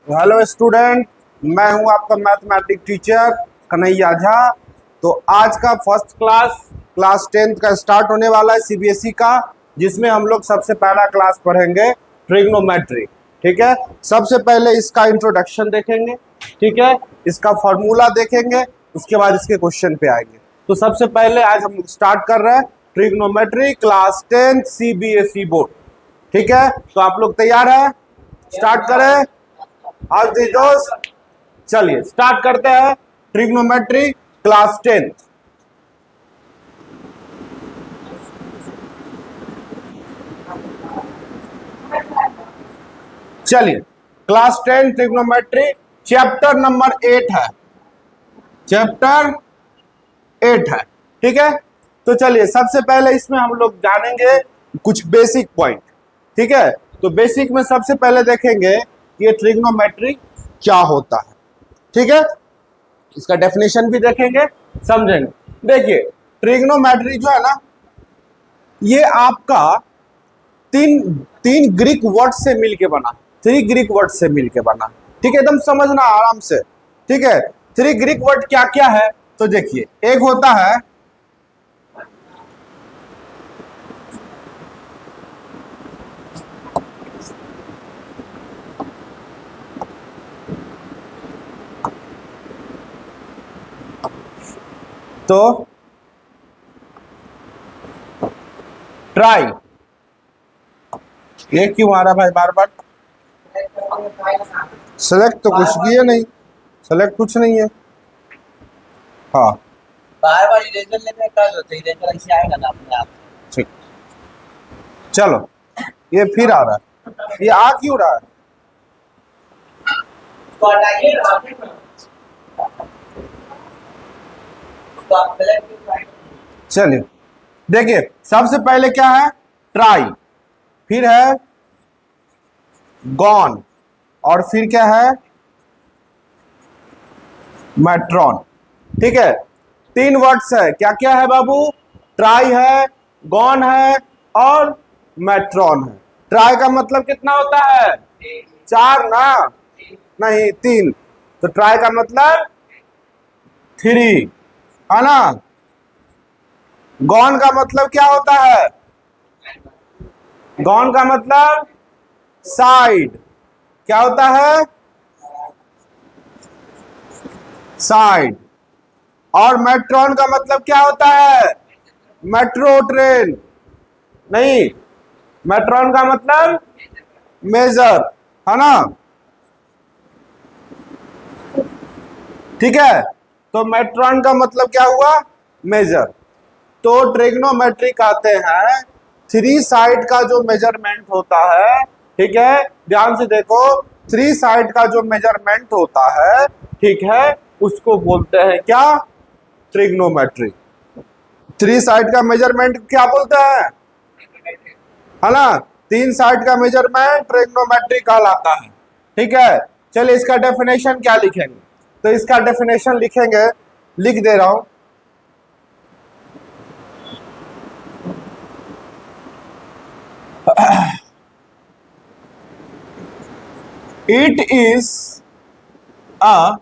Hello student, मैं हूं आपका मैथमेटिक्स टीचर कन्हैया झा। तो आज का फर्स्ट क्लास 10th का स्टार्ट होने वाला है सीबीएसई का, जिसमें हम लोग सबसे पहला क्लास पढ़ेंगे ट्रिग्नोमेट्री। ठीक है, सबसे पहले इसका इंट्रोडक्शन देखेंगे, ठीक है, इसका फॉर्मूला देखेंगे, उसके बाद इसके क्वेश्चन पे आएंगे। तो सबसे पहले आज हम स्टार्ट कर रहे हैं trigonometry class 10th CBSE board. ठीक है, तो आप लोग तैयार है? स्टार्ट करें आज दी दोस्त। चलिए स्टार्ट करते हैं ट्रिग्नोमेट्री क्लास 10th। चलिए क्लास 10 ट्रिग्नोमेट्री चैप्टर नंबर 8 है, चैप्टर 8 है। ठीक है, तो चलिए सबसे पहले इसमें हम लोग जानेंगे कुछ बेसिक पॉइंट। ठीक है, तो बेसिक में सबसे पहले देखेंगे कि ये ट्रिग्नोमेट्री क्या होता है। ठीक है, इसका डेफिनेशन भी देखेंगे, समझेंगे। देखिए ट्रिग्नोमेट्री जो है ना, ये आपका तीन ग्रीक वर्ड से मिलके बना, 3 ग्रीक वर्ड से मिलके बना। ठीक है, एकदम समझना आराम से। ठीक है, 3 ग्रीक वर्ड क्या क्या है, तो देखिए एक होता है तो ट्राई। ये क्यों आ रहा भाई बार बार? सेलेक्ट तो कुछ किए नहीं, सेलेक्ट कुछ नहीं है। हाँ बार बार इरेजर लेने का जो थे इरेजर ऐसे आएगा ना अपने आप। ठीक, चलो ये फिर आ रहा है, ये आ क्यों रहा है? उसको हटाइए उसको आप सेलेक्ट। चलिए देखिए सबसे पहले क्या है, ट्राई, फिर है गॉन, और फिर क्या है, मैट्रॉन। ठीक है, 3 वर्ड्स है, क्या क्या है बाबू? ट्राई है, गॉन है और मैट्रॉन है। ट्राई का मतलब कितना होता है? 4 ना, नहीं 3। तो ट्राई का मतलब 3 है ना। गॉन का मतलब क्या होता है? गॉन का मतलब साइड, क्या होता है? साइड। और मेट्रॉन का मतलब क्या होता है? Metro train. नहीं, मेट्रॉन का मतलब मेजर, है ना। ठीक है, तो मेट्रॉन का मतलब क्या हुआ? मेजर। तो ट्रिग्नोमेट्री कहते हैं 3 साइड का जो मेजरमेंट होता है। ठीक है, ध्यान से देखो, 3 साइड का जो मेजरमेंट होता है, ठीक है, उसको बोलते हैं क्या? ट्रिग्नोमेट्री। 3 साइड का मेजरमेंट क्या बोलते हैं, है ना। 3 साइड का मेजरमेंट ट्रिग्नोमेट्री कहलाता है। ठीक है, चलिए इसका डेफिनेशन क्या लिखेंगे, तो इसका डेफिनेशन लिखेंगे, लिख दे रहा हूं। It is a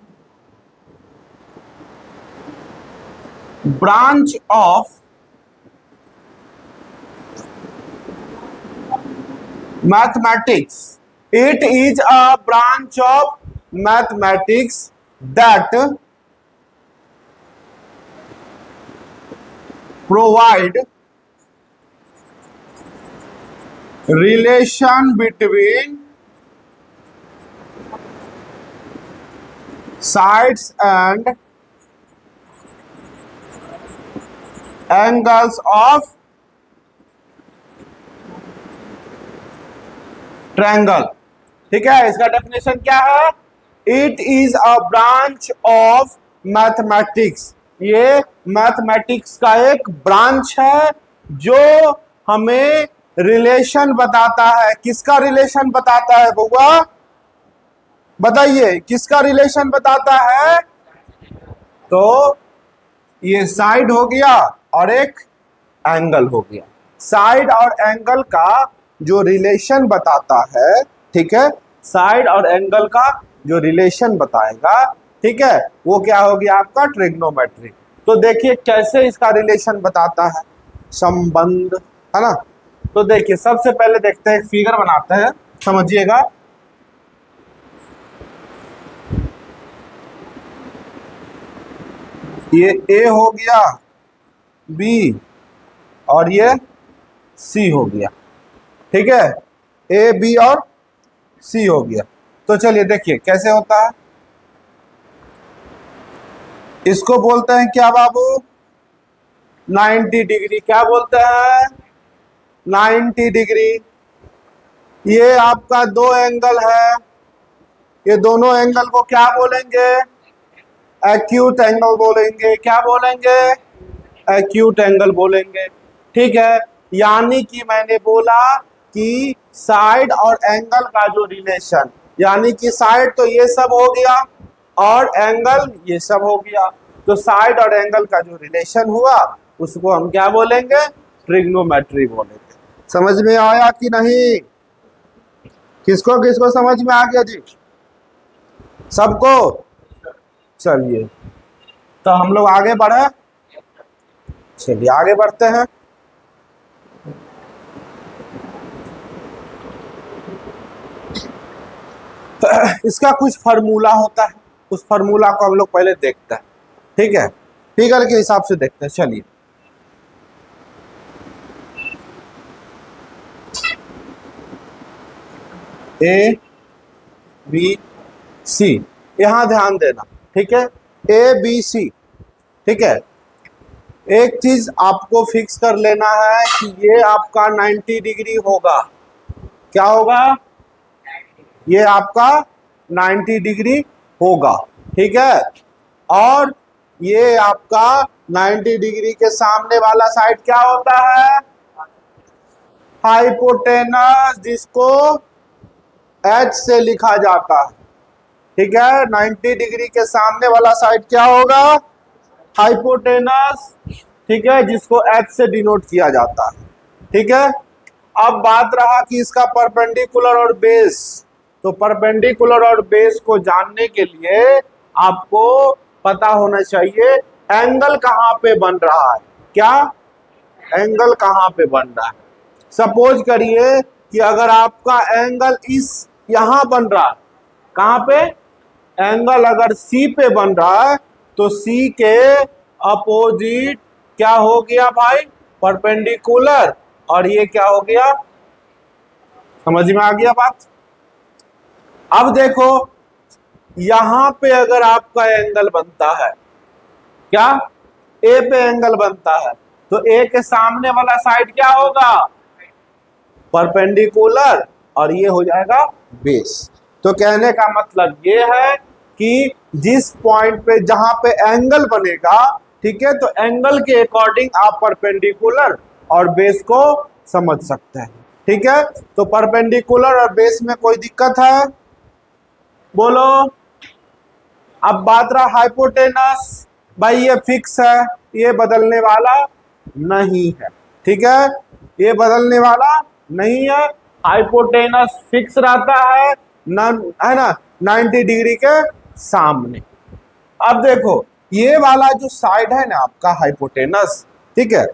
branch of mathematics. It is a branch of mathematics that provide relation between sides and angles of triangle. ठीक है, इसका डेफिनेशन क्या है? It is a branch of mathematics. ये मैथमेटिक्स का एक ब्रांच है जो हमें रिलेशन बताता है। किसका रिलेशन बताता है बउआ? बताइए किसका रिलेशन बताता है? तो ये साइड हो गया और एक एंगल हो गया। साइड और एंगल का जो रिलेशन बताता है, ठीक है, साइड और एंगल का जो रिलेशन बताएगा, ठीक है, वो क्या हो गया आपका ट्रिग्नोमेट्री। तो देखिए कैसे इसका रिलेशन बताता है, संबंध, है ना। तो देखिए सबसे पहले देखते हैं, एक फिगर बनाते हैं, समझिएगा। ये ए हो गया, बी और ये सी हो गया, ठीक है, ए बी और सी हो गया। तो चलिए देखिए कैसे होता है। इसको बोलते हैं क्या बाबू, 90 डिग्री। क्या बोलते हैं, 90 डिग्री। ये आपका दो एंगल है, ये दोनों एंगल को क्या बोलेंगे, एक्यूट एंगल बोलेंगे। क्या बोलेंगे, एक्यूट एंगल बोलेंगे, ठीक है। यानी कि मैंने बोला कि साइड और एंगल का जो रिलेशन, यानी कि साइड तो ये सब हो गया और एंगल ये सब हो गया, तो साइड और एंगल का जो रिलेशन हुआ उसको हम क्या बोलेंगे, ट्रिग्नोमेट्री बोलेंगे। समझ में आया कि नहीं, किसको किसको समझ में आ गया जी, सबको। चलिए तो हम लोग आगे बढ़े, चलिए आगे बढ़ते हैं। इसका कुछ फार्मूला होता है, उस फार्मूला को हम लोग पहले देखते हैं, ठीक है, फिगर के हिसाब से देखते हैं। चलिए ए बी सी, यहां ध्यान देना, ठीक है, ए बी सी, ठीक है। एक चीज आपको फिक्स कर लेना है कि ये आपका 90 डिग्री होगा। क्या होगा, ये आपका 90 डिग्री होगा, ठीक है। और ये आपका 90 डिग्री के सामने वाला साइड क्या होता है, हाइपोटेनस, जिसको H से लिखा जाता है, ठीक है। 90 डिग्री के सामने वाला साइड क्या होगा, हाइपोटेनस, ठीक है, जिसको H से डिनोट किया जाता है, ठीक है। अब बात रहा कि इसका परपेंडिकुलर और बेस, तो परपेंडिकुलर और बेस को जानने के लिए आपको पता होना चाहिए एंगल कहां पे बन रहा है। क्या, एंगल कहां पे बन रहा है। सपोज करिए कि अगर आपका एंगल इस यहां बन रहा है, कहां पे, एंगल अगर सी पे बन रहा है तो सी के अपोजिट क्या हो गया भाई, परपेंडिकुलर, और ये क्या हो गया, समझ में आ गया बात। अब देखो यहां पे अगर आपका एंगल बनता है, क्या, ए पे एंगल बनता है, तो ए के सामने वाला साइड क्या होगा, परपेंडिकुलर, और ये हो जाएगा बेस। तो कहने का मतलब ये है कि जिस पॉइंट पे जहां पे एंगल बनेगा, ठीक है, तो एंगल के अकॉर्डिंग आप परपेंडिकुलर और बेस को समझ सकते हैं, ठीक है। तो परपेंडिकुलर और बेस में कोई दिक्कत है, बोलो। अब बात रहा हाइपोटेनस, भाई ये फिक्स है, ये बदलने वाला नहीं है, ठीक है, ये बदलने वाला नहीं है, हाइपोटेनस फिक्स रहता है, है ना, 90 डिग्री के सामने। अब देखो ये वाला जो साइड है ना आपका हाइपोटेनस, ठीक है,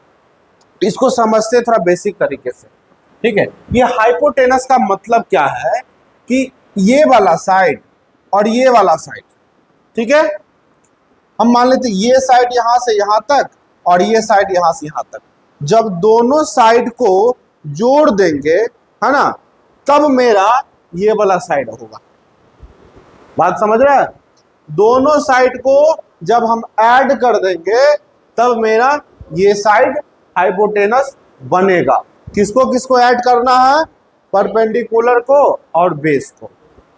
इसको समझते थोड़ा बेसिक तरीके से, ठीक है। ये हाइपोटेनस का मतलब क्या है कि ये वाला साइड और ये वाला साइड, ठीक है, हम मान लेते ये साइड यहां से यहां तक और ये साइड यहां से यहां तक, जब दोनों साइड को जोड़ देंगे, है ना, तब मेरा ये वाला साइड होगा। बात समझ रहे हैं, दोनों साइड को जब हम ऐड कर देंगे तब मेरा ये साइड हाइपोटेनस बनेगा। किसको किसको ऐड करना है, परपेंडिकुलर को और बेस को।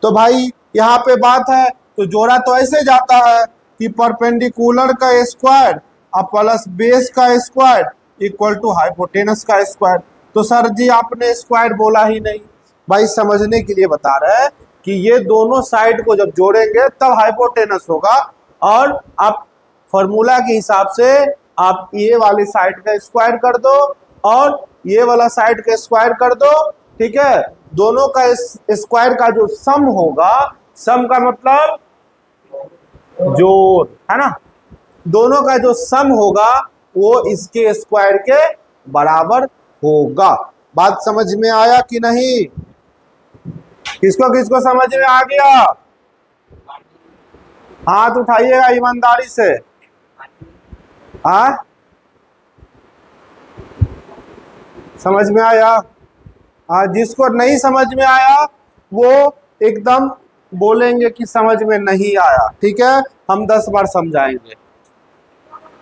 तो भाई यहाँ पे बात है, तो जोड़ा तो ऐसे जाता है कि परपेंडिकुलर का स्क्वायर और प्लस बेस का स्क्वायर इक्वल टू हाइपोटेनस का स्क्वायर। तो सर जी आपने स्क्वायर बोला ही नहीं, भाई समझने के लिए बता रहे हैं कि ये दोनों साइड को जब जोड़ेंगे तब हाइपोटेनस होगा, और आप फॉर्मूला के हिसाब से आप ये वाली साइड का स्क्वायर कर दो और ये वाला साइड का स्क्वायर कर दो, ठीक है, दोनों का स्क्वायर का जो सम होगा सम का मतलब जोड़, है ना। दोनों का जो सम होगा वो इसके स्क्वायर के बराबर होगा। बात समझ में आया कि नहीं? किसको किसको समझ में आ गया? हाथ उठाइएगा ईमानदारी से। हाँ, समझ में आया? हाँ, जिसको नहीं समझ में आया वो एकदम बोलेंगे कि समझ में नहीं आया, ठीक है, हम 10 बार समझाएंगे।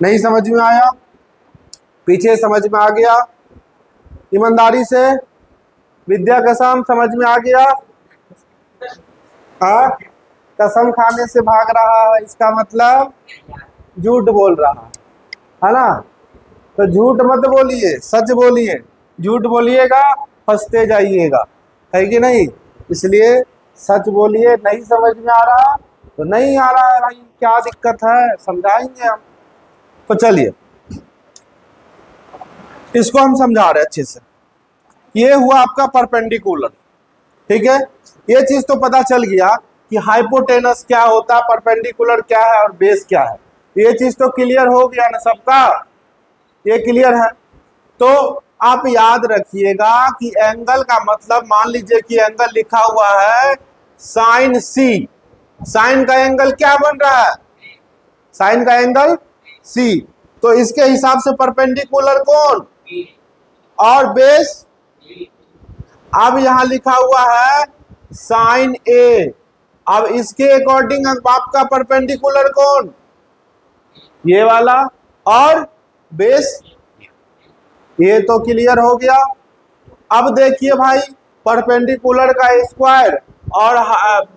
नहीं समझ में आया, पीछे समझ में आ गया? ईमानदारी से, विद्या कसम समझ में आ गया? हाँ, कसम खाने से भाग रहा है इसका मतलब झूठ बोल रहा है ना। तो झूठ मत बोलिए, सच बोलिए। झूठ बोलिएगा फंसते जाइएगा, है कि नहीं? इसलिए सच बोलिए। नहीं समझ में आ रहा तो नहीं आ रहा है भाई, क्या दिक्कत है, समझाएंगे हम। तो चलिए इसको हम समझा रहे अच्छे से। ये हुआ आपका परपेंडिकुलर, ठीक है। ये चीज तो पता चल गया कि हाइपोटेनस क्या होता है, परपेंडिकुलर क्या है और बेस क्या है। ये चीज तो क्लियर हो गया ना सबका? ये क्लियर है। तो आप याद रखिएगा कि एंगल का मतलब, मान लीजिए कि एंगल लिखा हुआ है साइन सी। साइन का एंगल क्या बन रहा है? साइन का एंगल सी। तो इसके हिसाब से परपेंडिकुलर कौन और बेस? अब यहां लिखा हुआ है साइन ए। अब इसके अकॉर्डिंग आपका परपेंडिकुलर कौन? ये वाला। और बेस? ये तो क्लियर हो गया। अब देखिए भाई, परपेंडिकुलर का स्क्वायर और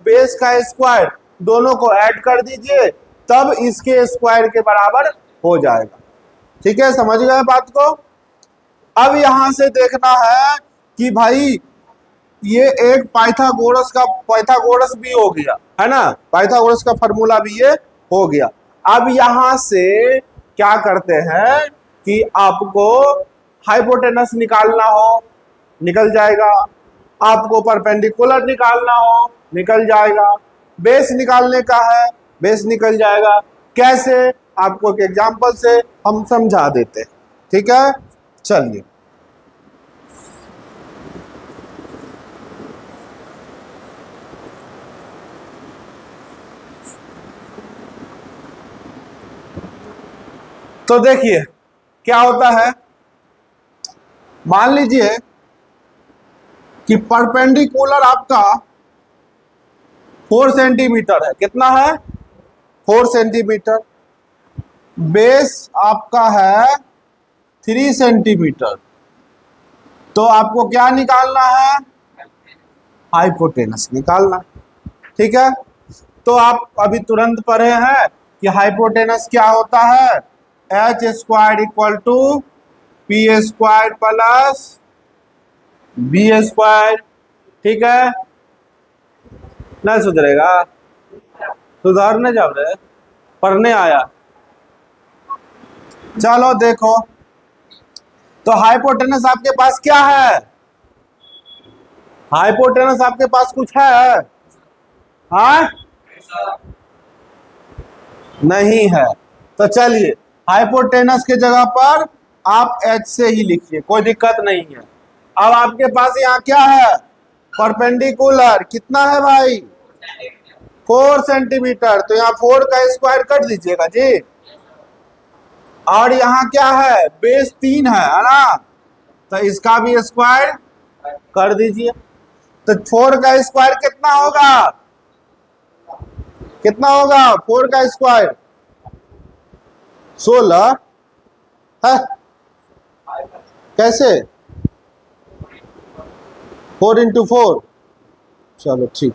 बेस का स्क्वायर दोनों को ऐड कर दीजिए, तब इसके स्क्वायर के बराबर हो जाएगा। ठीक है, समझ गए बात को? अब यहां से देखना है कि भाई ये एक पाइथागोरस भी हो गया, है ना। पाइथागोरस का फॉर्मूला भी ये हो गया। अब यहां से क्या करते हैं कि आपको हाइपोटेनस निकालना हो, निकल जाएगा। आपको परपेंडिकुलर निकालना हो, निकल जाएगा। बेस निकालने का है, बेस निकल जाएगा। कैसे? आपको एक एग्जांपल से हम समझा देते हैं, ठीक है। चलिए, तो देखिए क्या होता है। मान लीजिए कि परपेंडिकुलर आपका 4 सेंटीमीटर है। कितना है? 4 सेंटीमीटर। बेस आपका है 3 सेंटीमीटर। तो आपको क्या निकालना है? हाइपोटेनस निकालना, ठीक है। तो आप अभी तुरंत पढ़े हैं कि हाइपोटेनस क्या होता है? H square equal to P square plus B square, ठीक है। नहीं सुधरेगा? सुधारने जा रहे, पढ़ने आया। चलो देखो, तो हाइपोटेनस आपके पास क्या है? हाइपोटेनस आपके पास कुछ है? हाँ, नहीं है। तो चलिए हाइपोटेनस के जगह पर आप एच से ही लिखिए, कोई दिक्कत नहीं है। अब आपके पास यहाँ क्या है? परपेंडिकुलर कितना है भाई? 4 सेंटीमीटर। तो यहाँ 4 का स्क्वायर कर दीजिएगा जी। और यहाँ क्या है? बेस 3 है ना, तो इसका भी स्क्वायर कर दीजिए। तो 4 का स्क्वायर कितना होगा? कितना होगा 4 का स्क्वायर? 16 है। कैसे? 4 इंटू 4, चलो ठीक,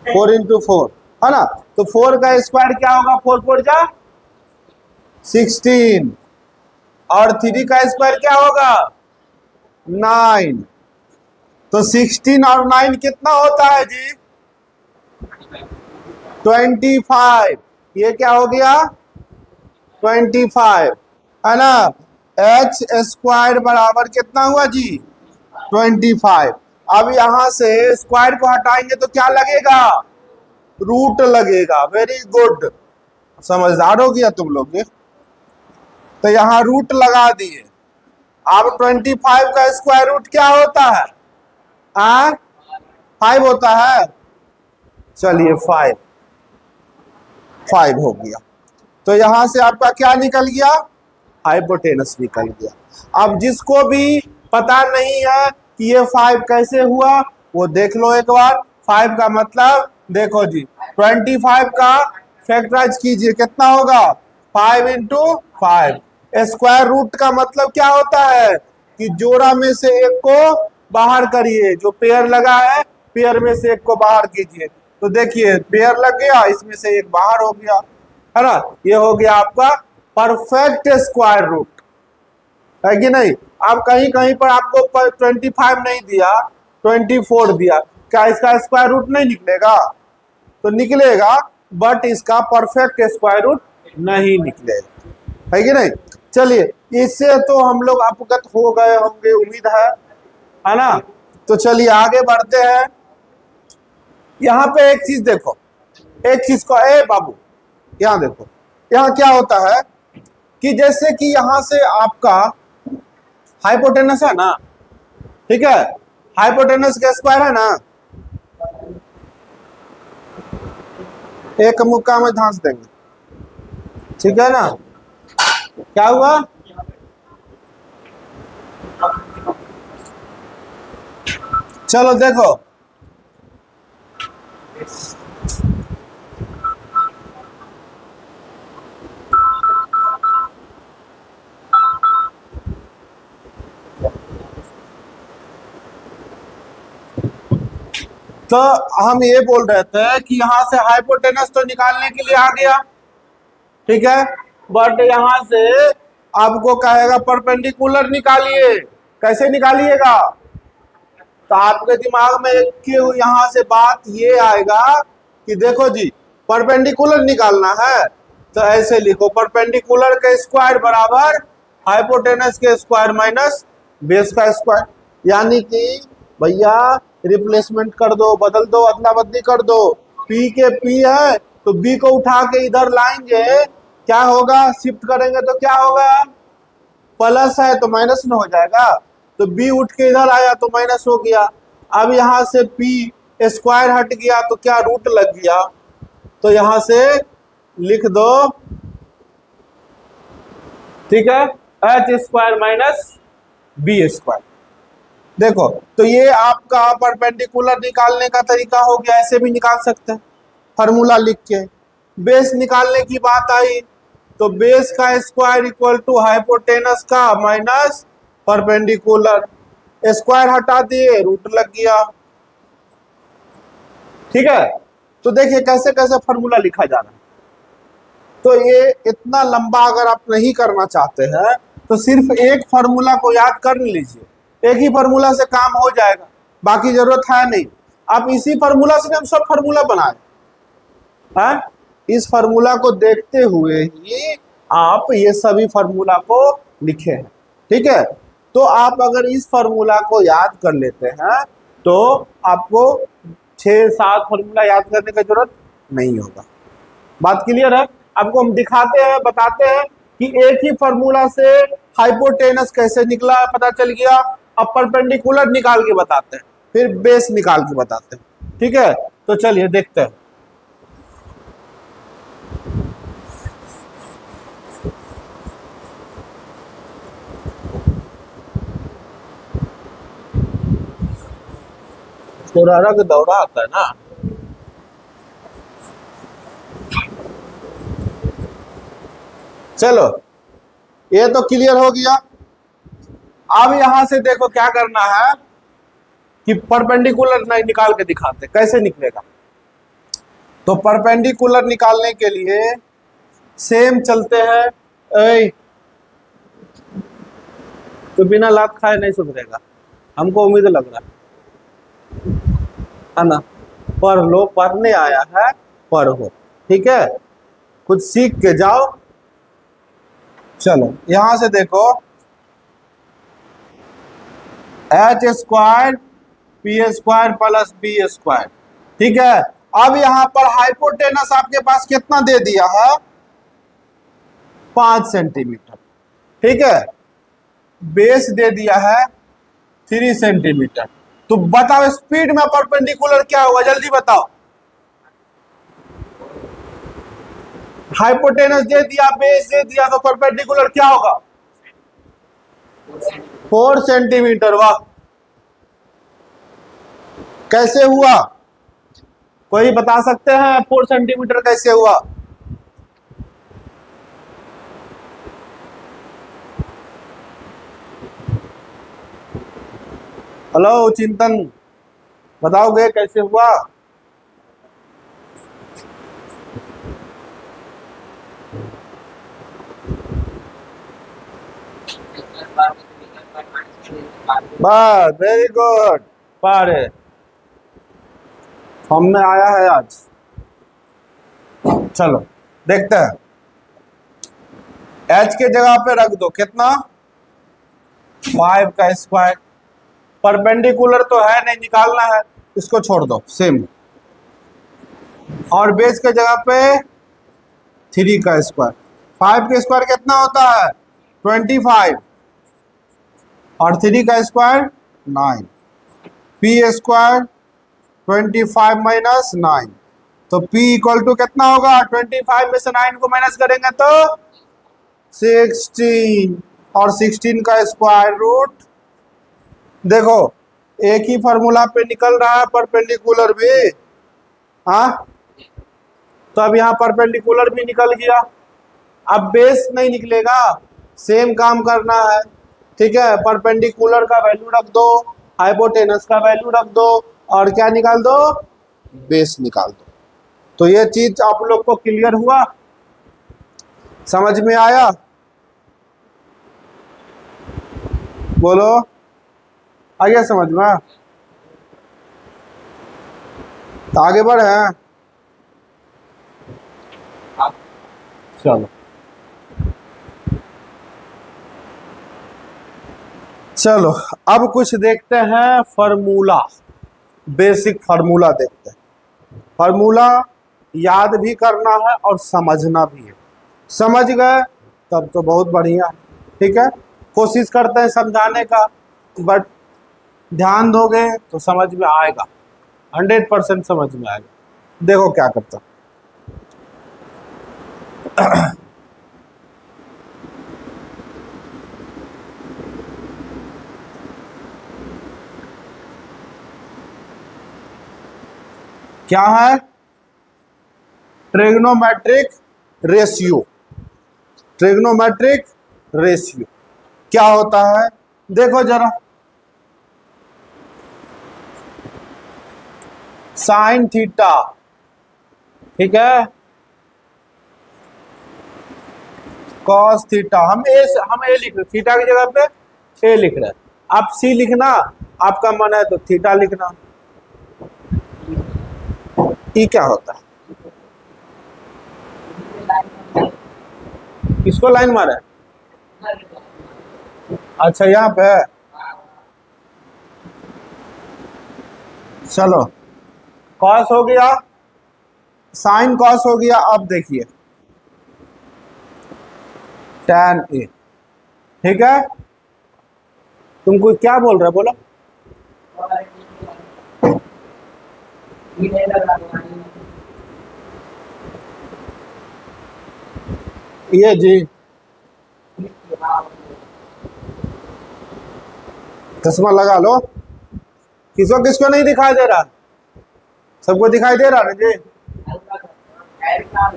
4 इंटू 4 है ना। तो 4 का स्क्वायर क्या होगा? 4 4 जा 16। और 3 का स्क्वायर क्या होगा? 9। तो 16 और 9 कितना होता है जी? 25। ये क्या हो गया? 25, है ना। एच स्क्वायर बराबर कितना हुआ जी? 25। अब यहां से स्क्वायर को हटाएंगे तो क्या लगेगा? रूट लगेगा। वेरी गुड, समझदार हो गया तुम लोग ये। तो यहाँ रूट लगा दिए। अब 25 का स्क्वायर रूट क्या होता है? 5 होता है। चलिए 5 हो गया। तो यहां से आपका क्या निकल गया? हाइपोटेनस निकल गया। अब जिसको भी पता नहीं है कि ये 5 कैसे हुआ, वो देख लो एक बार। 5 का मतलब देखो जी, 25 का फैक्टराइज कीजिए, कितना होगा? 5 इंटू 5। स्क्वायर रूट का मतलब क्या होता है कि जोड़ा में से एक को बाहर करिए। जो पेयर लगा है, पेयर में से एक को बाहर कीजिए। तो देखिए पेयर लग गया, इसमें से एक बाहर हो गया, है ना। ये हो गया आपका परफेक्ट स्क्वायर रूट, है कि नहीं। अब कहीं कहीं पर आपको 25 नहीं दिया, 24 दिया, क्या इसका स्क्वायर रूट नहीं निकलेगा? तो निकलेगा, बट इसका परफेक्ट स्क्वायर रूट नहीं निकलेगा, है कि नहीं। चलिए, इससे तो हम लोग अवगत हो गए होंगे, उम्मीद है ना। तो चलिए आगे बढ़ते हैं। यहाँ पे एक चीज देखो, एक चीज को, ए बाबू यहाँ देखो, यहाँ क्या होता है कि जैसे कि यहां से आपका हाइपोटेनस है ना, ठीक है, हाइपोटेनस का स्क्वायर है ना, एक मुक्का में धांस देंगे, ठीक है ना। क्या हुआ? चलो देखो, तो हम ये बोल रहे थे कि यहां से हाइपोटेनस तो निकालने के लिए आ गया, ठीक है, बट यहां से आपको कहेगा परपेंडिकुलर निकालिए। कैसे निकालिएगा? तो आपके दिमाग में क्यों यहां से बात ये आएगा कि देखो जी, परपेंडिकुलर निकालना है, तो ऐसे लिखो, परपेंडिकुलर का स्क्वायर बराबर हाइपोटेनस के स्क्वायर माइनस बेस का स्क्वायर। यानी कि भैया रिप्लेसमेंट कर दो, बदल दो, अदला बदली कर दो। पी के पी है तो बी को उठा के इधर लाएंगे, क्या होगा? शिफ्ट करेंगे तो क्या होगा? प्लस है तो माइनस में हो जाएगा। तो बी उठ के इधर आया तो माइनस हो गया। अब यहां से पी स्क्वायर हट गया तो क्या? रूट लग गया। तो यहां से लिख दो, ठीक है, H square minus B square. देखो, तो ये आपका परपेंडिकुलर निकालने का तरीका हो गया। ऐसे भी निकाल सकते हैं फॉर्मूला लिख के। बेस निकालने की बात आई तो बेस का स्क्वायर इक्वल टू हाइपोटेनस का माइनस परपेंडिकुलर। स्क्वायर हटा दिए, रूट लग गया, ठीक है। तो देखिए कैसे कैसे फॉर्मूला लिखा जा रहा है। तो ये इतना लंबा अगर आप नहीं करना चाहते हैं तो सिर्फ एक फॉर्मूला को याद कर लीजिए, एक ही फॉर्मूला से काम हो जाएगा, बाकी जरूरत है नहीं। आप इसी फॉर्मूला से हम सब फॉर्मूला बनाए हैं, इस फॉर्मूला को देखते हुए ही आप ये सभी फॉर्मूला को लिखे हैं, ठीक है। तो आप अगर इस फॉर्मूला को याद कर लेते हैं तो आपको 6-7 फॉर्मूला याद करने की जरूरत नहीं होगा। बात क्लियर है? आपको हम दिखाते हैं, बताते हैं कि एक ही फॉर्मूला से हाइपोटेनस कैसे निकला पता चल गया। अब परपेंडिकुलर निकाल के बताते हैं, फिर बेस निकाल के बताते हैं, ठीक है। तो चलिए देखते हैं। थोड़ा रंग दौड़ा आता है ना। चलो, ये तो क्लियर हो गया। अब यहां से देखो क्या करना है कि परपेंडिकुलर नहीं निकाल के दिखाते, कैसे निकलेगा। तो परपेंडिकुलर निकालने के लिए सेम चलते हैं। तो बिना लात खाए नहीं सुधरेगा, हमको उम्मीद लग रहा है ना। पढ़ लो, पढ़ने आया है, पढ़ो, ठीक है, कुछ सीख के जाओ। चलो यहां से देखो, H square P square plus B square, ठीक है। अब यहां पर हाइपोटेनस आपके पास कितना दे दिया है, 5 सेंटीमीटर, ठीक है। बेस दे दिया है 3 सेंटीमीटर। तो बताओ स्पीड में परपेंडिकुलर क्या होगा, जल्दी बताओ। हाइपोटेनस दे दिया, बेस दे दिया, तो परपेंडिकुलर क्या होगा, 4 सेंटीमीटर। वाह, कैसे हुआ, कोई बता सकते हैं 4 सेंटीमीटर कैसे हुआ? हेलो चिंतन, बताओगे कैसे हुआ? बस, वेरी गुड। पारे फॉर्म में आया है आज। चलो देखते हैं, h के जगह पे रख दो कितना, 5 का स्क्वायर। परपेंडिकुलर तो है नहीं, निकालना है, इसको छोड़ दो सेम। और बेस के जगह पे 3 का स्क्वायर। 5 का स्क्वायर कितना होता है, 25, और 3 का स्क्वायर 9। पी स्क्वायर 25 माइनस 9, तो P इक्वल टू कितना होगा, 25 में से 9 को माइनस करेंगे तो 16, और 16 का स्क्वायर रूट। देखो एक ही फॉर्मूला पे निकल रहा है परपेंडिकुलर भी, हाँ। तो अब यहाँ परपेंडिकुलर भी निकल गया, अब बेस नहीं निकलेगा, सेम काम करना है, ठीक है। परपेंडिकुलर का वैल्यू रख दो, हाइपोटेनस का वैल्यू रख दो, और क्या निकाल दो, बेस निकाल दो। तो ये चीज आप लोग को क्लियर हुआ, समझ में आया? बोलो, आ गया समझ में? तो आगे बढ़े हैं, चलो चलो अब कुछ देखते हैं फार्मूला, बेसिक फार्मूला देखते हैं। फार्मूला याद भी करना है और समझना भी है, समझ गए तब तो बहुत बढ़िया, ठीक है। कोशिश करते हैं समझाने का, बट ध्यान दोगे तो समझ में आएगा, 100% समझ में आएगा। देखो क्या करता, क्या है, ट्रिग्नोमेट्रिक रेशियो। ट्रिग्नोमेट्रिक रेशियो क्या होता है, देखो जरा, साइन थीटा, ठीक है, कॉस थीटा। हम ए लिख रहे, थीटा की जगह पे ए लिख रहे हैं, आप सी लिखना, आपका मन है तो थीटा लिखना। ई क्या होता है, किसको लाइन मारा है, अच्छा यहाँ पे, चलो कॉस हो गया, साइन कॉस हो गया। अब देखिए tan ए, ठीक है। तुमको क्या बोल रहे, बोलो। ये जी चश्मा लगा लो, किसको किसको नहीं दिखाई दे रहा, सबको दिखाई दे रहा ना जी,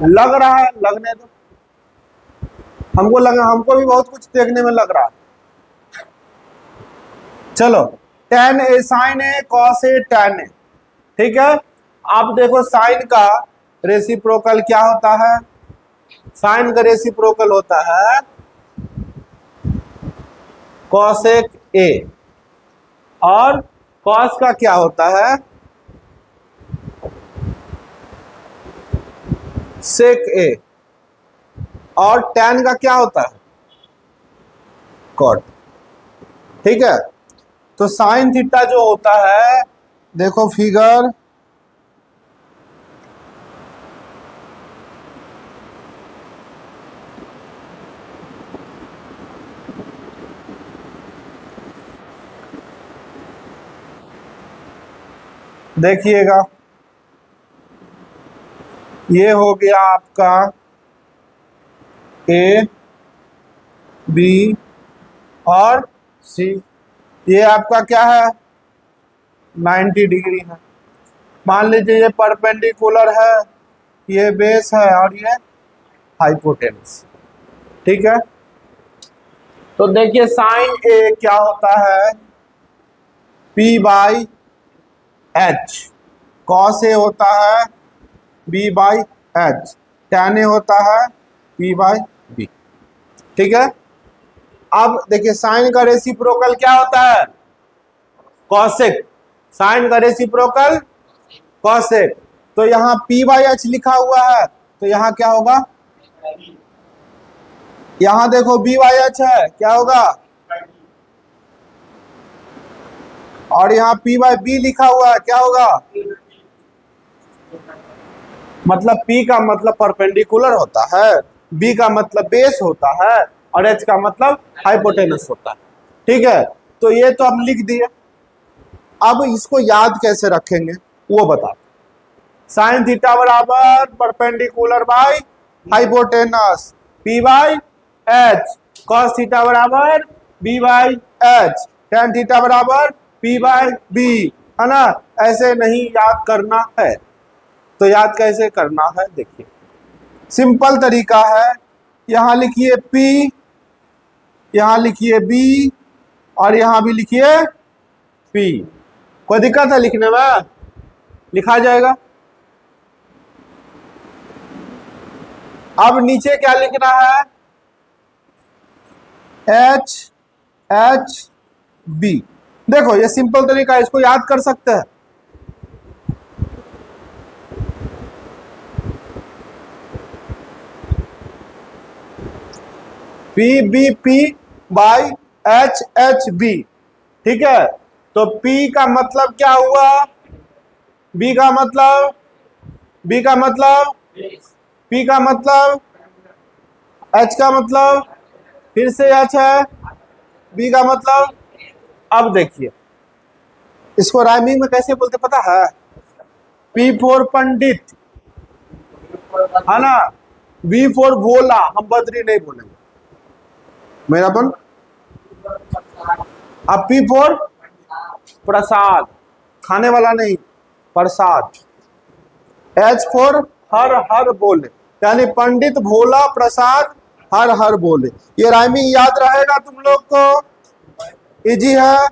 लग रहा है, लगने दो, हमको लगा, हमको भी बहुत कुछ देखने में लग रहा है। चलो tan A, sign A, cos A, tan ए, ठीक है। आप देखो साइन का रेसिप्रोकल क्या होता है, साइन का रेसिप्रोकल होता है कॉसेक ए, और कॉस का क्या होता है, सेक ए, और tan का क्या होता है, कॉट, ठीक है। तो साइन थीटा जो होता है, देखो फिगर देखिएगा, ये हो गया आपका ए बी और सी। ये आपका क्या है, 90 डिग्री है। मान लीजिए ये परपेंडिकुलर है, ये बेस है और ये हाइपोटेनस। ठीक है, तो देखिए साइन ए क्या होता है, P by H. Cos A होता है B by H. Tan A होता है P बाई बी। ठीक है, अब देखिए साइन का रेसिप्रोकल क्या होता है, कॉसेक। साइन का रेसिप्रोकल कॉसेक। तो यहाँ P बाई एच लिखा हुआ है, तो यहाँ क्या होगा, यहाँ देखो B बाई एच है, क्या होगा, और यहाँ P बाई बी लिखा हुआ है, क्या होगा। मतलब P का मतलब परपेंडिकुलर होता है, B का मतलब बेस होता है और H का मतलब हाइपोटेनस होता है। ठीक है, तो ये तो हम लिख दिए। अब इसको याद कैसे रखेंगे वो बता। साइन थीटा बराबर perpendicular by hypotenuse P by H. Cos theta बराबर B by H. Tan theta बराबर P बाई बी, है ना। ऐसे नहीं याद करना है, तो याद कैसे करना है, देखिए सिंपल तरीका है। यहां लिखिए P, यहां लिखिए B और यहां भी लिखिए P। कोई दिक्कत है लिखने में, लिखा जाएगा। अब नीचे क्या लिखना है, H H B। देखो ये सिंपल तरीका है, इसको याद कर सकते हैं। P B P by H H B। ठीक है, तो P का मतलब क्या हुआ, B का मतलब, B का मतलब, P का मतलब, H का मतलब, फिर से H है, B का मतलब। अब देखिए इसको राइमिंग में कैसे बोलते पता है, P फॉर पंडित, है ना, V फॉर भोला, हम बद्री नहीं बोलेंगे मेरापन। अब P फॉर प्रसाद, खाने वाला नहीं, प्रसाद। H फॉर हर हर बोले, यानी पंडित भोला प्रसाद हर हर बोले। ये राइमिंग याद रहेगा तुम लोग को, इजी है,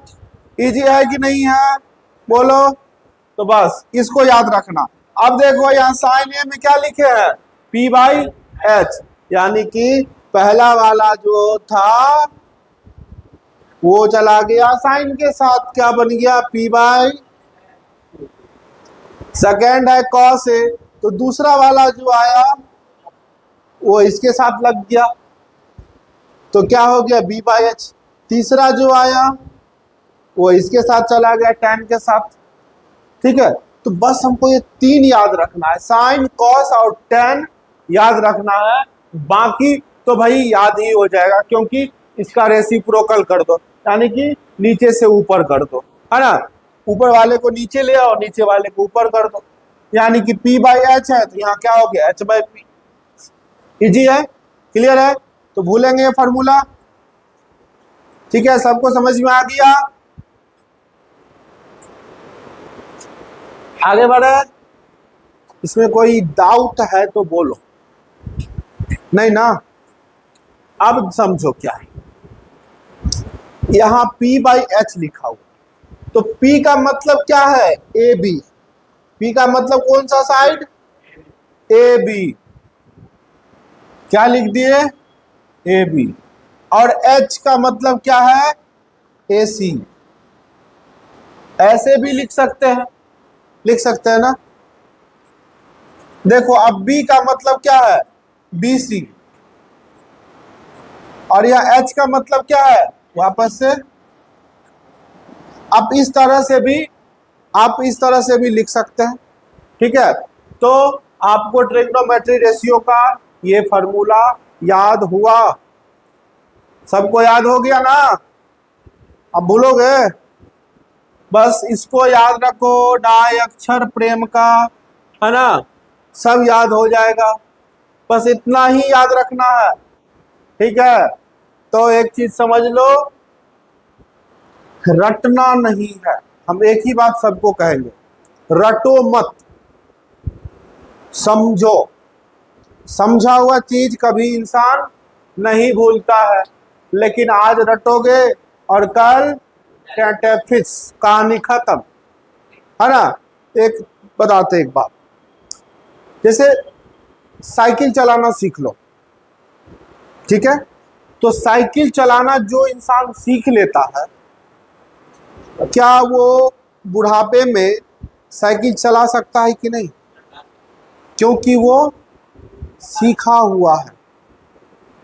इजी है कि नहीं है, बोलो। तो बस इसको याद रखना। अब देखो यहाँ साइन ए में क्या लिखे हैं, P बाई एच, यानी कि पहला वाला जो था वो चला गया साइन के साथ, क्या बन गया, P बाई। सेकेंड है कॉस ए, तो दूसरा वाला जो आया वो इसके साथ लग गया, तो क्या हो गया, B बाई एच। तीसरा जो आया वो इसके साथ चला गया tan के साथ। ठीक है, तो बस हमको ये तीन याद रखना है, साइन कॉस और tan याद रखना है। बाकी तो भाई याद ही हो जाएगा, क्योंकि इसका रेसिप्रोकल कर दो, यानी कि नीचे से ऊपर कर दो, है ना। ऊपर वाले को नीचे ले आओ, नीचे वाले को ऊपर कर दो, यानी कि P बाई एच है, तो यहाँ क्या हो गया, H बाई पी। इजी है, क्लियर है, तो भूलेंगे ये फॉर्मूला। ठीक है, सबको समझ में आ गया, आगे बढ़े। इसमें कोई डाउट है तो बोलो, नहीं ना। अब समझो क्या है, यहां P बाई एच लिखा हुआ, तो P का मतलब क्या है, ए बी। P का मतलब कौन सा साइड, ए बी। क्या लिख दिए, ए बी। और H का मतलब क्या है, ए सी। ऐसे भी लिख सकते हैं, लिख सकते हैं ना। देखो अब B का मतलब क्या है, बी सी। और यह H का मतलब क्या है, वापस से आप इस तरह से भी, आप इस तरह से भी लिख सकते हैं। ठीक है, तो आपको ट्रिग्नोमेट्री रेशियो का ये फॉर्मूला याद हुआ, सबको याद हो गया ना। अब भूलोगे, बस इसको याद रखो, डाई अक्षर प्रेम का, है ना, सब याद हो जाएगा। बस इतना ही याद रखना है, ठीक है। तो एक चीज समझ लो, रटना नहीं है। हम एक ही बात सबको कहेंगे, रटो मत, समझो। समझा हुआ चीज कभी इंसान नहीं भूलता है, लेकिन आज रटोगे और कल टेटेफिस, कहानी खत्म, है ना। एक बताते एक बात, जैसे साइकिल चलाना सीख लो, ठीक है। तो साइकिल चलाना जो इंसान सीख लेता है, क्या वो बुढ़ापे में साइकिल चला सकता है कि नहीं? क्योंकि वो सीखा हुआ है।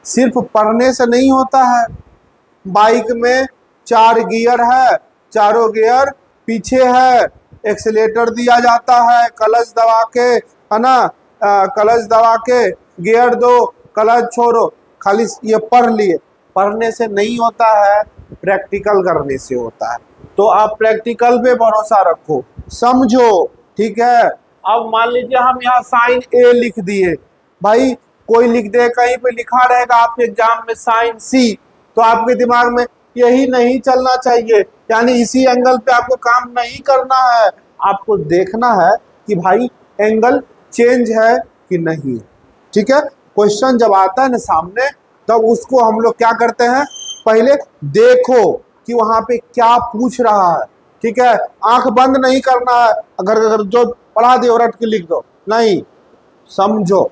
सिर्फ पढ़ने से नहीं होता है। बाइक में 4 गियर है, चारों गियर पीछे है, एक्सीलेटर दिया जाता है, क्लच दबा के, है ना, क्लच दबा के गियर दो, क्लच छोड़ो, खाली ये पढ़ लिए। पढ़ने से नहीं होता है, प्रैक्टिकल करने से होता है। तो आप प्रैक्टिकल पे भरोसा रखो, समझो, ठीक है। अब मान लीजिए हम यहाँ साइन ए लिख दिए, भाई कोई लिख दे, कहीं पे लिखा रहेगा आपके एग्जाम में साइन सी, तो आपके दिमाग में यही नहीं चलना चाहिए, यानी इसी एंगल पे आपको काम नहीं करना है। आपको देखना है कि भाई एंगल चेंज है कि नहीं, ठीक है। क्वेश्चन जब आता है ना सामने, तब उसको हम लोग क्या करते हैं, पहले देखो कि वहां पे क्या पूछ रहा है, ठीक है। आंख बंद नहीं करना है, अगर जो पढ़ा दे रट के लिख दो, नहीं, समझो,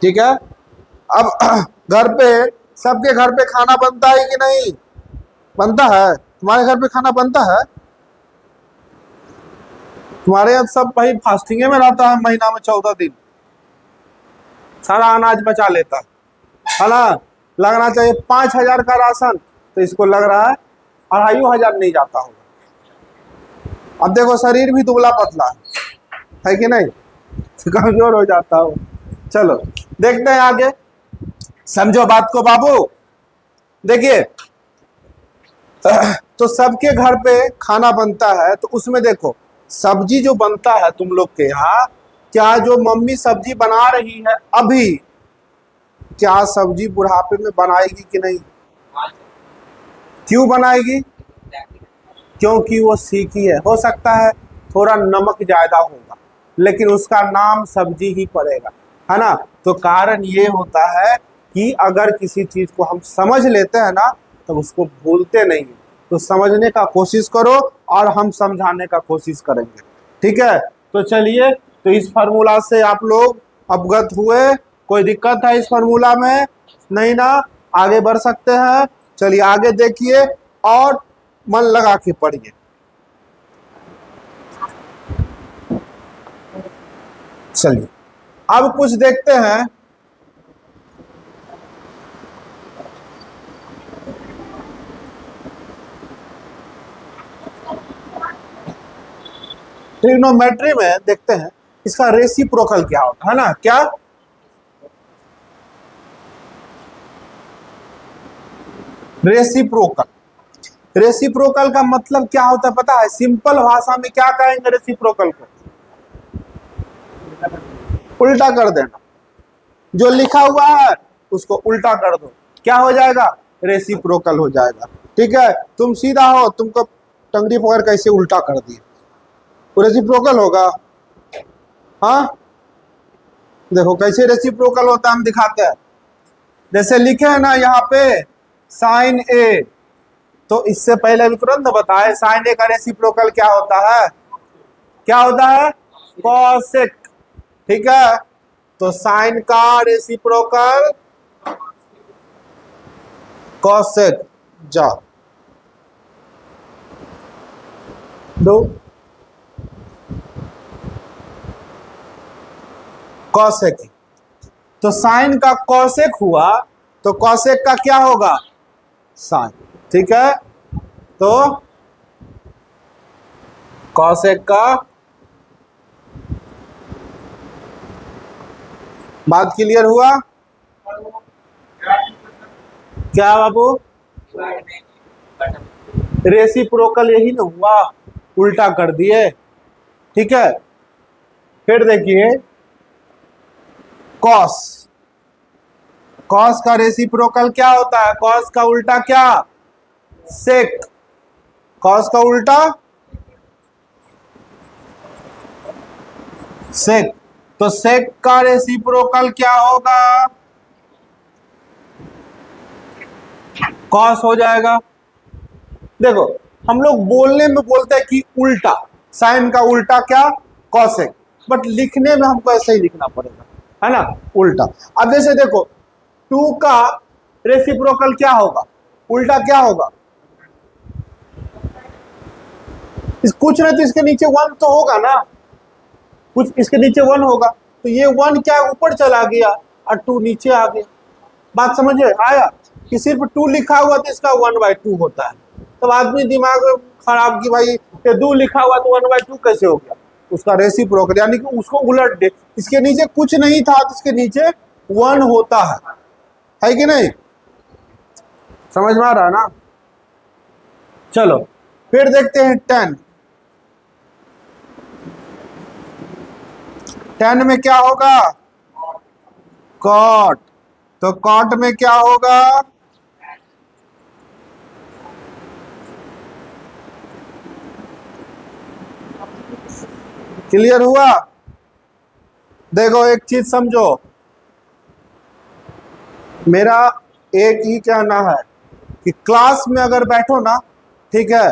ठीक है। अब घर पे, सबके घर पे खाना बनता है कि नहीं बनता है? तुम्हारे घर पे खाना बनता है? तुम्हारे यहाँ सब भाई फास्टिंग में रहता है, महीना में 14 दिन सारा अनाज बचा लेता है ना। लगना चाहिए 5,000 का राशन, तो इसको लग रहा है 2,500 नहीं जाता होगा। अब देखो शरीर भी दुबला पतला है कि नहीं, कमजोर हो जाता हो। चलो देखते हैं आगे, समझो बात को बाबू। देखिए, तो सबके घर पे खाना बनता है, तो उसमें देखो सब्जी जो बनता है तुम लोग के यहाँ, क्या जो मम्मी सब्जी बना रही है अभी, क्या सब्जी बुढ़ापे में बनाएगी कि नहीं? क्यों बनाएगी? क्योंकि वो सीखी है। हो सकता है थोड़ा नमक ज्यादा होगा, लेकिन उसका नाम सब्जी ही पड़ेगा, है ना। तो कारण ये होता है कि अगर किसी चीज को हम समझ लेते हैं ना, तो उसको भूलते नहीं। तो समझने का कोशिश करो और हम समझाने का कोशिश करेंगे, ठीक है। तो चलिए, तो इस फार्मूला से आप लोग अवगत हुए? कोई दिक्कत है इस फार्मूला में? नहीं ना, आगे बढ़ सकते हैं। चलिए आगे देखिए और मन लगा के पढ़िए। चलिए अब कुछ देखते हैं। ट्रिग्नोमेट्री में देखते हैं इसका रेसिप्रोकल क्या होता है ना। क्या? रेसिप्रोकल। रेसिप्रोकल का मतलब क्या होता है पता है? सिंपल भाषा में क्या कहेंगे रेसिप्रोकल को? उल्टा कर देना। जो लिखा हुआ है उसको उल्टा कर दो, क्या हो जाएगा? रेसिप्रोकल हो जाएगा, ठीक है। तुम सीधा हो, तुमको टंगड़ी पकड़ कैसे उल्टा कर दिए, रेसिप्रोकल होगा? हाँ, देखो कैसे रेसिप्रोकल होता है, हम दिखाते हैं। जैसे लिखे है ना यहाँ पे साइन ए, तो इससे पहले भी तुरंत बताए साइन ए का रेसिप्रोकल क्या होता है? क्या होता है? कॉसेक, ठीक है। तो साइन का रेसिप्रोकल कॉसेक, जा दो कॉसेक। तो साइन का कॉसेक हुआ, तो कॉसेक का क्या होगा? साइन, ठीक है। तो कॉसेक का, बात क्लियर हुआ? क्या बाबू? रेसिप्रोकल यही ना हुआ, उल्टा कर दिए। ठीक है, फिर देखिए कॉस, कॉस का रेसिप्रोकल क्या होता है? कॉस का उल्टा क्या? सेक। कॉस का उल्टा सेक। तो सेक का रेसिप्रोकल क्या होगा? कॉस हो जाएगा। देखो हम लोग बोलने में बोलते हैं कि उल्टा, साइन का उल्टा क्या? कॉसेक, बट लिखने में हमको ऐसे ही लिखना पड़ेगा, है ना, उल्टा। अब जैसे देखो 2 का रेसिप्रोकल क्या होगा? उल्टा क्या होगा? कुछ नहीं तो इसके नीचे 1 तो होगा ना, कुछ इसके नीचे 1 होगा, तो ये 1 क्या ऊपर चला गया और 2 नीचे आ गया। बात समझ आया कि सिर्फ 2 लिखा हुआ तो इसका 1/2 होता है। तब आदमी दिमाग में खराब कि भाई ये 2 लिखा हुआ तो 1/2 कैसे हो गया? उसका रेसिप्रोकल, यानी कि उसको उलट दे, इसके नीचे कुछ नहीं था तो इसके नीचे 1 होता है कि नहीं? समझ में आ रहा है ना? चलो फिर देखते हैं 10। 10 में क्या होगा? कॉट। तो कॉट में क्या होगा? क्लियर हुआ? देखो एक चीज समझो, मेरा एक ही कहना है कि क्लास में अगर बैठो ना, ठीक है,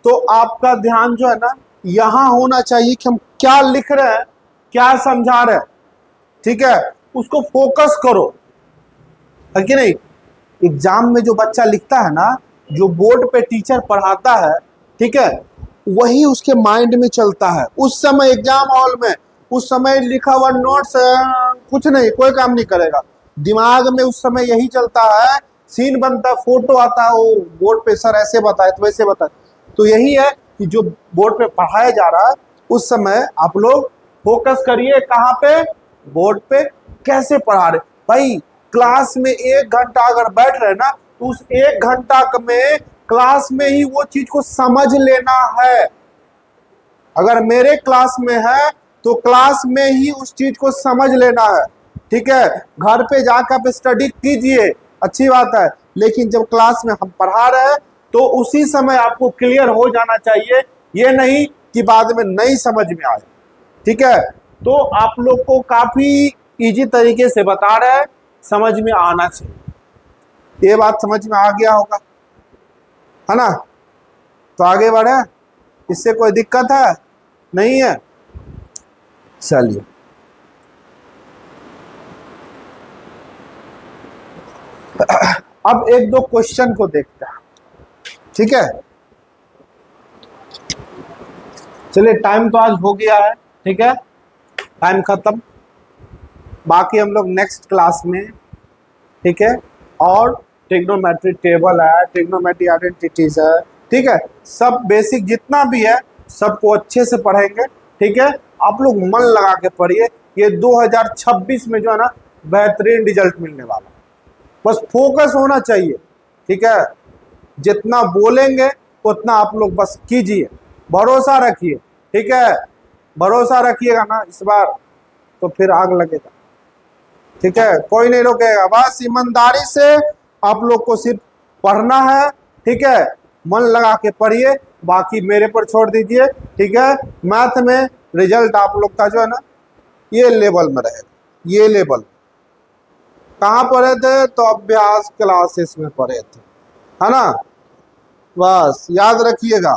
तो आपका ध्यान जो है ना यहां होना चाहिए कि हम क्या लिख रहे हैं, क्या समझा रहे हैं। ठीक है, उसको फोकस करो, है कि नहीं? एग्जाम में जो बच्चा लिखता है ना, जो बोर्ड पे टीचर पढ़ाता है, ठीक है, वही उसके माइंड में चलता है उस समय। एग्जाम हॉल में उस समय लिखा हुआ नोट्स कुछ नहीं, कोई काम नहीं करेगा। दिमाग में उस समय यही चलता है, सीन बनता है, फोटो आता है, वो बोर्ड पे सर ऐसे बताए तो वैसे बताए। तो यही है कि जो बोर्ड पे पढ़ाया जा रहा है उस समय आप लोग फोकस करिए कहाँ पे? बोर्ड पे। कैसे पढ़ा रहे भाई? क्लास में 1 घंटा अगर बैठ रहे ना, तो उस 1 घंटा में क्लास में ही वो चीज को समझ लेना है। अगर मेरे क्लास में है तो क्लास में ही उस चीज को समझ लेना है। ठीक है, घर पे जाकर आप स्टडी कीजिए, अच्छी बात है, लेकिन जब क्लास में हम पढ़ा रहे हैं तो उसी समय आपको क्लियर हो जाना चाहिए, ये नहीं कि बाद में नहीं समझ में आए। ठीक है, तो आप लोग को काफी इजी तरीके से बता रहे हैं, समझ में आना चाहिए। ये बात समझ में आ गया होगा, है ना? तो आगे बढ़े, इससे कोई दिक्कत है? नहीं है? चलिए अब 1-2 क्वेश्चन को देखते हैं। ठीक है, चलिए टाइम तो आज हो गया है, ठीक है, टाइम खत्म। बाकी हम लोग नेक्स्ट क्लास में, ठीक है, और ट्रिग्नोमेट्री टेबल है, ट्रिग्नोमेट्री आइडेंटिटीज है, ठीक है, सब बेसिक जितना भी है सबको अच्छे से पढ़ेंगे। ठीक है, आप लोग मन लगा के पढ़िए, ये 2026 में जो है ना बेहतरीन रिजल्ट मिलने वाला, बस फोकस होना चाहिए। ठीक है, जितना बोलेंगे उतना आप लोग बस कीजिए, भरोसा रखिए। ठीक है, भरोसा रखिएगा ना इस बार तो फिर आग लगेगा। ठीक है, कोई नहीं रोकेगा, बस ईमानदारी से आप लोग को सिर्फ पढ़ना है। ठीक है, मन लगा के पढ़िए, बाकी मेरे पर छोड़ दीजिए। ठीक है, मैथ में रिजल्ट आप लोग का जो है ना ये लेवल में रहेगा। ये लेवल कहाँ पढ़े थे? तो अभ्यास क्लासेस में पढ़े थे, है ना? बस याद रखिएगा।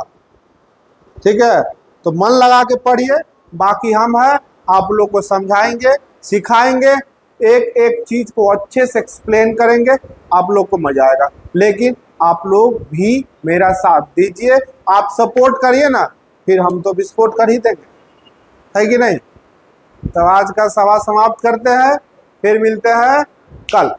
ठीक है, तो मन लगा के पढ़िए, बाकी हम हैं, आप लोग को समझाएंगे, सिखाएंगे, एक एक चीज को अच्छे से एक्सप्लेन करेंगे, आप लोग को मजा आएगा। लेकिन आप लोग भी मेरा साथ दीजिए, आप सपोर्ट करिए ना, फिर हम तो विस्फोट कर ही देंगे, है कि नहीं? तो आज का सवाल समाप्त करते हैं, फिर मिलते हैं कल।